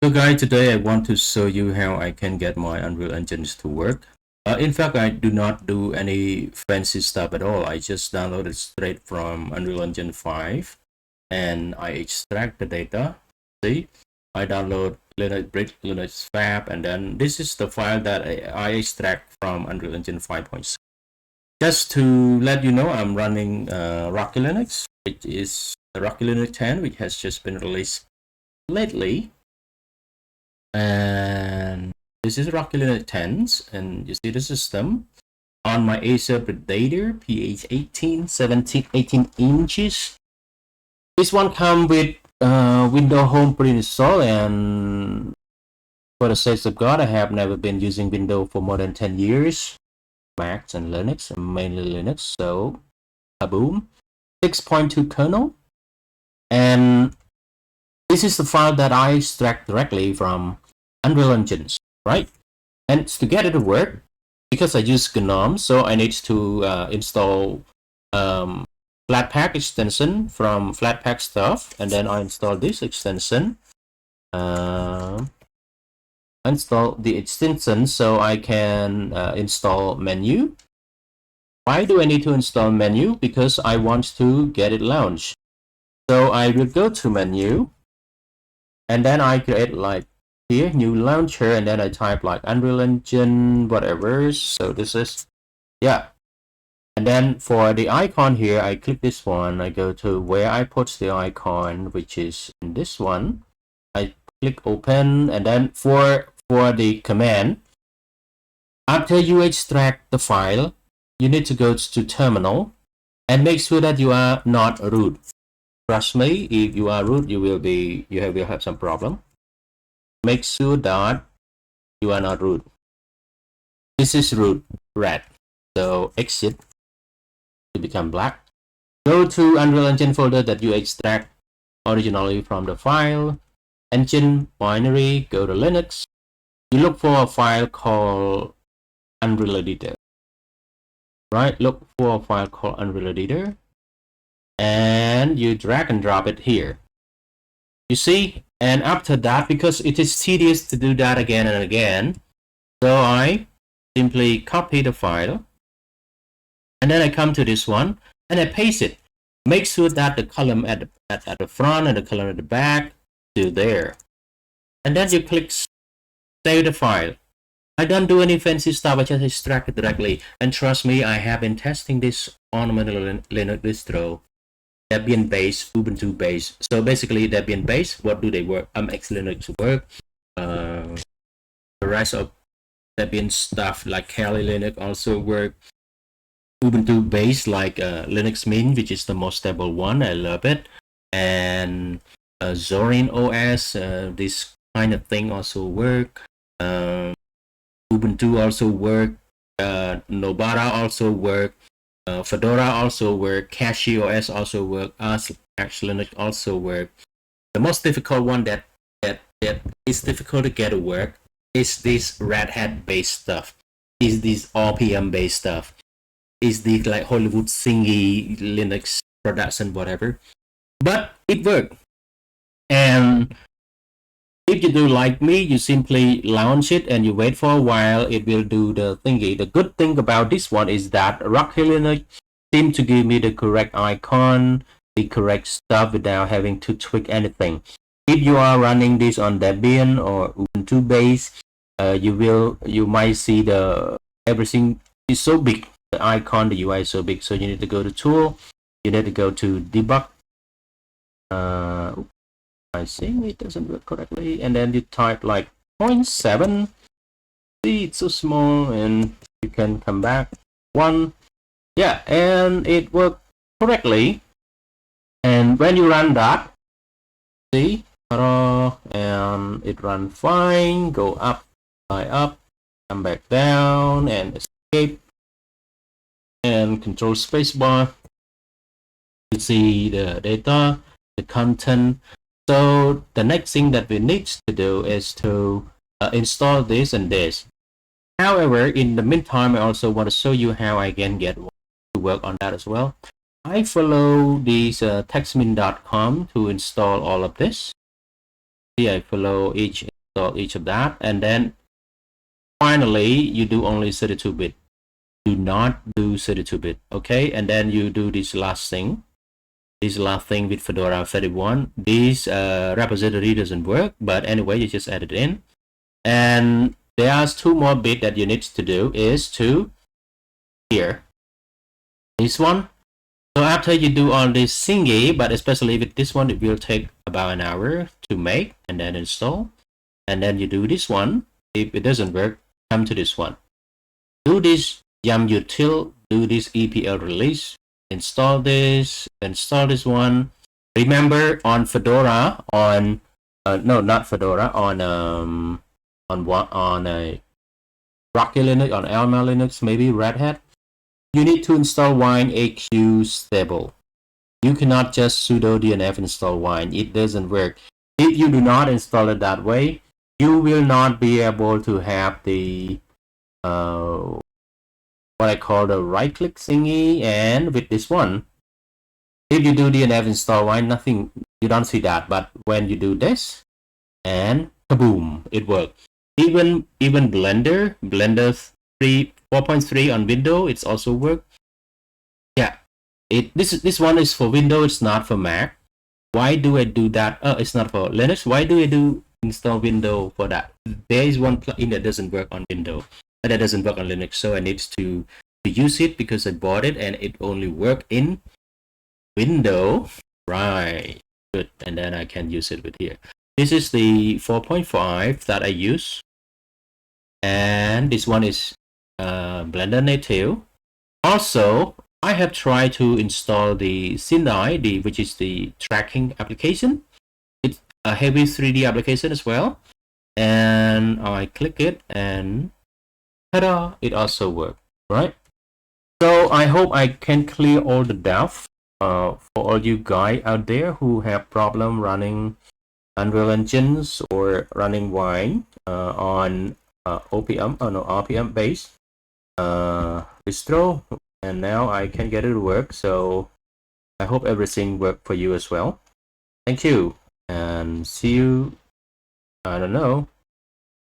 So guys, today I want to show you how I can get my Unreal Engines to work. In fact, I do not do any fancy stuff at all. I just download it straight from Unreal Engine 5 and I extract the data. See, I download Linux Brick, Linux Fab, and then this is the file that I extract from Unreal Engine 5.6. Just to let you know, I'm running Rockylinux, which is Rockylinux 10, which has just been released lately. And this is Rockylinux 10s, and you see the system on my Acer Predator PH18 18 inches. This one comes with Windows Home pre-installed, and for the sake of God, I have never been using Windows for more than 10 years. Macs and Linux, and mainly Linux, so kaboom. 6.2 kernel, and this is the file that I extract directly from Unreal Engines, right? And to get it to work, because I use GNOME, so I need to install Flatpak extension from Flatpak stuff, and then I install this extension. Install the extension so I can install menu. Why do I need to install menu? Because I want to get it launched. So I will go to menu, and then I create like here new launcher, and then I type like Unreal Engine whatever. So this is, yeah, and then for the icon here, I click this one, I go to where I put the icon, which is in this one. I click open, and then for the command, after you extract the file, you need to go to terminal and make sure that you are not root. Trust me, if you are root, you will have some problem. Make sure that you are not root. This is root red, so exit to become black. Go to Unreal Engine folder that you extract originally from the file. Engine binary, go to Linux. You look for a file called Unreal Editor. Right, look for a file called Unreal Editor, and you drag and drop it here. You see, and after that, because it is tedious to do that again and again, so I simply copy the file, and then I come to this one and I paste it. Make sure that the column at the front and the column at the back still there, and then you click save the file. I don't do any fancy stuff, I just extract it directly. And trust me, I have been testing this on my Linux distro, Debian based, Ubuntu based. So basically, Debian based, what do they work? MX Linux work. The rest of Debian stuff like Kali Linux also work. Ubuntu based like Linux Mint, which is the most stable one. I love it. And Zorin OS, this kind of thing also work. Ubuntu also work, Nobara also work, Fedora also work, Cashy OS also work, Linux also work. The most difficult one that is difficult to get to work is this Red Hat based stuff, is this RPM based stuff, is the like Hollywood thingy Linux production whatever, but it worked. And if you do like me, you simply launch it and you wait for a while, it will do the thingy. The good thing about this one is that Rockylinux seems to give me the correct icon, the correct stuff without having to tweak anything. If you are running this on Debian or Ubuntu base, you might see everything is so big. The icon, the UI is so big. So you need to go to Tool, you need to go to Debug. I think it doesn't work correctly, and then you type like 0.7. See, it's so small, and you can come back 1. Yeah, and it worked correctly. And when you run that, see, and it runs fine. Go up, fly up, come back down, and escape, and control spacebar. You see the data, the content. So the next thing that we need to do is to install this and this. However, in the meantime, I also want to show you how I can get to work on that as well. I follow this textmin.com to install all of this. See, I follow install each of that, and then finally you do only 32-bit. Do not do 32-bit, okay? And then you do this last thing. This last thing with Fedora 31. This repository doesn't work, but anyway, you just add it in. And there's 2 more bits that you need to do is to here. This one. So after you do all this thingy, but especially with this one, it will take about an hour to make and then install. And then you do this one. If it doesn't work, come to this one. Do this yum util, do this EPL release, install this one. Remember on Fedora, on no, not Fedora, on a Rockylinux, on Alma Linux, maybe Red Hat. You need to install wine AQ stable. You cannot just sudo dnf install wine. It doesn't work. If you do not install it that way, you will not be able to have the what I call the right click thingy. And with this one, if you do dnf install wine, nothing, you don't see that. But when you do this, and kaboom, it works. Even Blender 4.3 on Windows, it's also work. Yeah, this one is for Windows, it's not for Mac. Why do I do that? Oh, it's not for Linux. Why do I do install Windows for that? There is one plugin that doesn't work on Windows and that doesn't work on Linux, so I need to use it because I bought it and it only works in Windows. Right, good, and then I can use it with here. This is the 4.5 that I use, and this one is Blender native. Also, I have tried to install the Sinai, which is the tracking application. It's a heavy 3D application as well, and I click it and ta-da, it also works, right? So I hope I can clear all the doubts for all you guys out there who have problem running Unreal Engines or running Wine on RPM based distro, and now I can get it to work. So I hope everything worked for you as well. Thank you, and see you, I don't know,